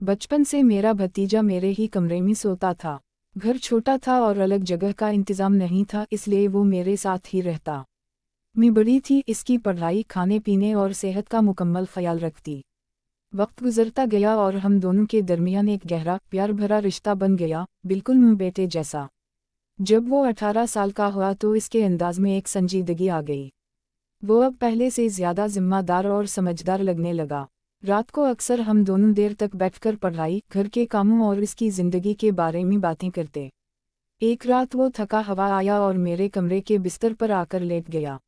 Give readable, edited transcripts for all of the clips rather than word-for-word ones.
बचपन से मेरा भतीजा मेरे ही कमरे में सोता था। घर छोटा था और अलग जगह का इंतज़ाम नहीं था, इसलिए वो मेरे साथ ही रहता। मैं बड़ी थी, इसकी पढ़ाई, खाने पीने और सेहत का मुकम्मल ख्याल रखती। वक्त गुजरता गया और हम दोनों के दरमियान एक गहरा, प्यार भरा रिश्ता बन गया, बिल्कुल माँ बेटे जैसा। जब वो 18 साल का हुआ तो इसके अंदाज में एक संजीदगी आ गई। वो अब पहले से ज़्यादा जिम्मेदार और समझदार लगने लगा। रात को अक्सर हम दोनों देर तक बैठकर पढ़ाई, घर के कामों और इसकी ज़िंदगी के बारे में बातें करते। एक रात वो थका हुआ आया और मेरे कमरे के बिस्तर पर आकर लेट गया।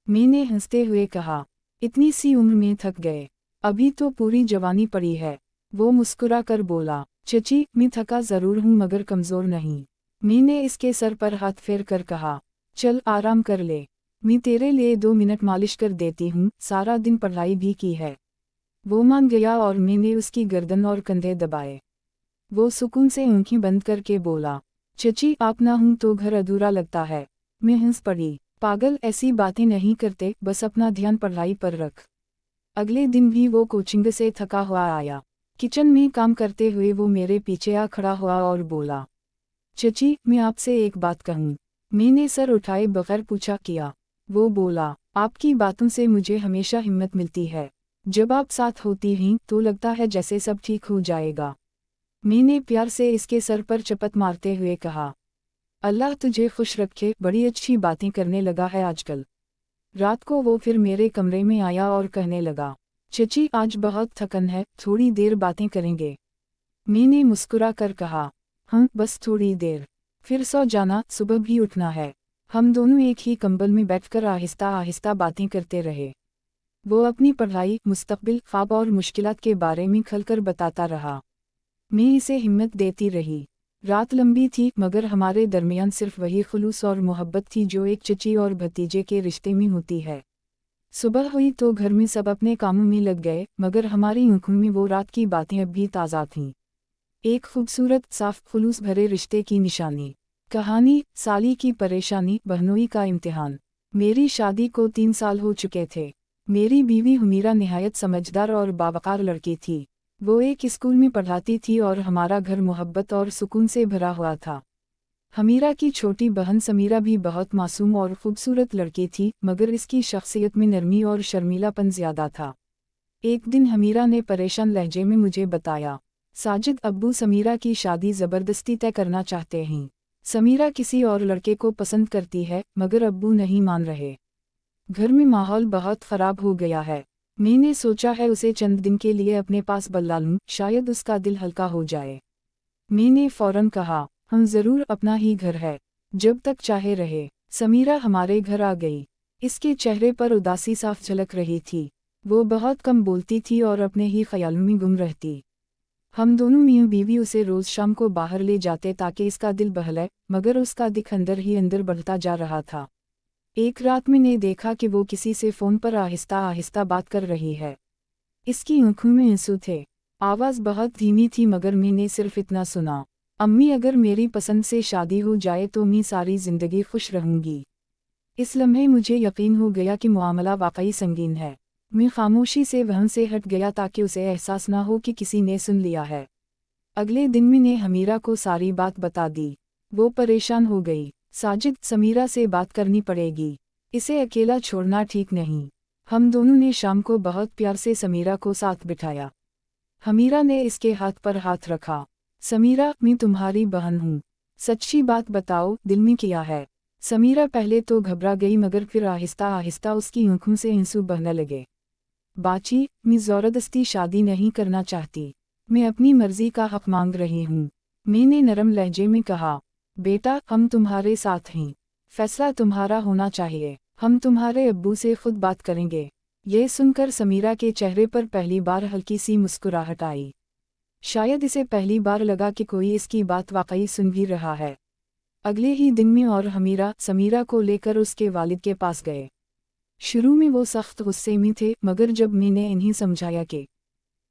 मैंने हंसते हुए कहा, इतनी सी उम्र में थक गए? अभी तो पूरी जवानी पड़ी है। वो मुस्कुरा कर बोला, चची, मैं थका ज़रूर हूँ मगर कमज़ोर नहीं। मैंने इसके सर पर हाथ फेर कर कहा, चल आराम कर ले, मैं तेरे लिए 2 मिनट मालिश कर देती हूँ, सारा दिन पढ़ाई भी की है। वो मान गया और मैंने उसकी गर्दन और कंधे दबाए। वो सुकून से आंखें बंद करके बोला, चची, आप ना हूं तो घर अधूरा लगता है। मैं हंस पड़ी, पागल, ऐसी बातें नहीं करते, बस अपना ध्यान पढ़ाई पर रख। अगले दिन भी वो कोचिंग से थका हुआ आया। किचन में काम करते हुए वो मेरे पीछे आ खड़ा हुआ और बोला, चची, मैं आपसे एक बात कहूँ। मैंने सर उठाए बगैर पूछा किया। वो बोला, आपकी बातों से मुझे हमेशा हिम्मत मिलती है। जब आप साथ होती हैं तो लगता है जैसे सब ठीक हो जाएगा। मैंने प्यार से इसके सर पर चपत मारते हुए कहा, अल्लाह तुझे खुश रखे, बड़ी अच्छी बातें करने लगा है आजकल। रात को वो फिर मेरे कमरे में आया और कहने लगा, चची, आज बहुत थकन है, थोड़ी देर बातें करेंगे? मैंने मुस्कुरा कर कहा, हाँ, बस थोड़ी देर, फिर सो जाना, सुबह भी उठना है। हम दोनों एक ही कंबल में बैठकर आहिस्ता आहिस्ता बातें करते रहे। वो अपनी पढ़ाई, मुस्तकबिल, ख्वाब और मुश्किलात के बारे में खुलकर बताता रहा। मैं इसे हिम्मत देती रही। रात लंबी थी मगर हमारे दरमियान सिर्फ वही खुलूस और मोहब्बत थी जो एक चची और भतीजे के रिश्ते में होती है। सुबह हुई तो घर में सब अपने कामों में लग गए, मगर हमारी आंखों में वो रात की बातें अब भी ताज़ा थीं। एक खूबसूरत, साफ, खुलूस भरे रिश्ते की निशानी। कहानी, साली की परेशानी, बहनोई का इम्तिहान। मेरी शादी को 3 साल हो चुके थे। मेरी बीवी हुमीरा निहायत समझदार और बावकार लड़की थी। वो एक स्कूल में पढ़ाती थी और हमारा घर मोहब्बत और सुकून से भरा हुआ था। हमीरा की छोटी बहन समीरा भी बहुत मासूम और खूबसूरत लड़की थी, मगर इसकी शख्सियत में नरमी और शर्मीलापन ज़्यादा था। एक दिन हमीरा ने परेशान लहजे में मुझे बताया, साजिद, अब्बू समीरा की शादी ज़बरदस्ती तय करना चाहते हैं। समीरा किसी और लड़के को पसंद करती है, मगर अब्बू नहीं मान रहे। घर में माहौल बहुत ख़राब हो गया है। मैंने सोचा है उसे चंद दिन के लिए अपने पास बुला लूं, शायद उसका दिल हल्का हो जाए। मैंने फ़ौरन कहा, हम ज़रूर, अपना ही घर है, जब तक चाहे रहे। समीरा हमारे घर आ गई। इसके चेहरे पर उदासी साफ झलक रही थी। वो बहुत कम बोलती थी और अपने ही ख्यालों में गुम रहती। हम दोनों मियाँ बीवी उसे रोज़ शाम को बाहर ले जाते ताकि इसका दिल बहलाए, मगर उसका दिल अंदर ही अंदर बढ़ता जा रहा था। एक रात मैंने देखा कि वो किसी से फ़ोन पर आहिस्ता आहिस्ता बात कर रही है। इसकी आंखों में आंसू थे। आवाज़ बहुत धीमी थी मगर मैंने सिर्फ इतना सुना, अम्मी, अगर मेरी पसंद से शादी हो जाए तो मैं सारी ज़िंदगी खुश रहूँगी। इस लम्हे मुझे यकीन हो गया कि मामला वाकई संगीन है। मैं खामोशी से वहाँ से हट गया ताकि उसे एहसास ना हो कि किसी ने सुन लिया है। अगले दिन मैंने हमीरा को सारी बात बता दी। वो परेशान हो गई। साजिद, समीरा से बात करनी पड़ेगी, इसे अकेला छोड़ना ठीक नहीं। हम दोनों ने शाम को बहुत प्यार से समीरा को साथ बिठाया। हमीरा ने इसके हाथ पर हाथ रखा। समीरा, मैं तुम्हारी बहन हूँ, सच्ची बात बताओ, दिल में क्या है? समीरा पहले तो घबरा गई मगर फिर आहिस्ता आहिस्ता उसकी आंखों से आंसू बहने लगे। बाची, मैं ज़बरदस्ती शादी नहीं करना चाहती, मैं अपनी मर्जी का हक मांग रही हूँ। मैंने नरम लहजे में कहा, बेटा, हम तुम्हारे साथ हैं, फैसला तुम्हारा होना चाहिए, हम तुम्हारे अब्बू से खुद बात करेंगे। ये सुनकर समीरा के चेहरे पर पहली बार हल्की सी मुस्कुराहट आई। शायद इसे पहली बार लगा कि कोई इसकी बात वाकई सुन भी रहा है। अगले ही दिन में और हमीरा समीरा को लेकर उसके वालिद के पास गए। शुरू में वो सख्त गुस्से में थे, मगर जब मैंने इन्हें समझाया कि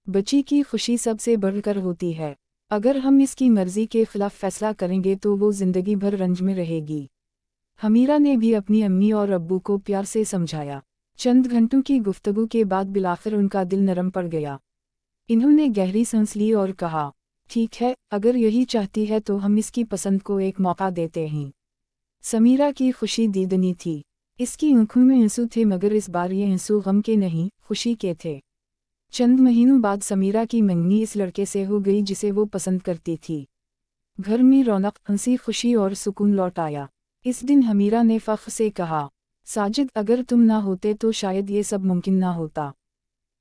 बच्ची की खुशी सबसे बढ़कर होती है, अगर हम इसकी मर्जी के खिलाफ फैसला करेंगे तो वो ज़िंदगी भर रंज में रहेगी। हमीरा ने भी अपनी अम्मी और अब्बू को प्यार से समझाया। चंद घंटों की गुफ्तगू के बाद बिलाखिर उनका दिल नरम पड़ गया। इन्होंने गहरी सांस ली और कहा, ठीक है, अगर यही चाहती है तो हम इसकी पसंद को एक मौका देते हैं। समीरा की खुशी दीदनी थी। इसकी आंखों में आंसू थे, मगर इस बार ये आंसू गम के नहीं, खुशी के थे। चंद महीनों बाद समीरा की मंगनी इस लड़के से हो गई जिसे वो पसंद करती थी। घर में रौनक, हंसी, खुशी और सुकून लौट आया। इस दिन हमीरा ने फख्र से कहा, साजिद, अगर तुम ना होते तो शायद ये सब मुमकिन ना होता।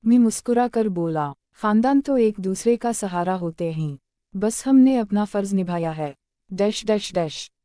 मैं मुस्कुरा कर बोला, खानदान तो एक दूसरे का सहारा होते हैं, बस हमने अपना फर्ज निभाया है। Dash dash dash.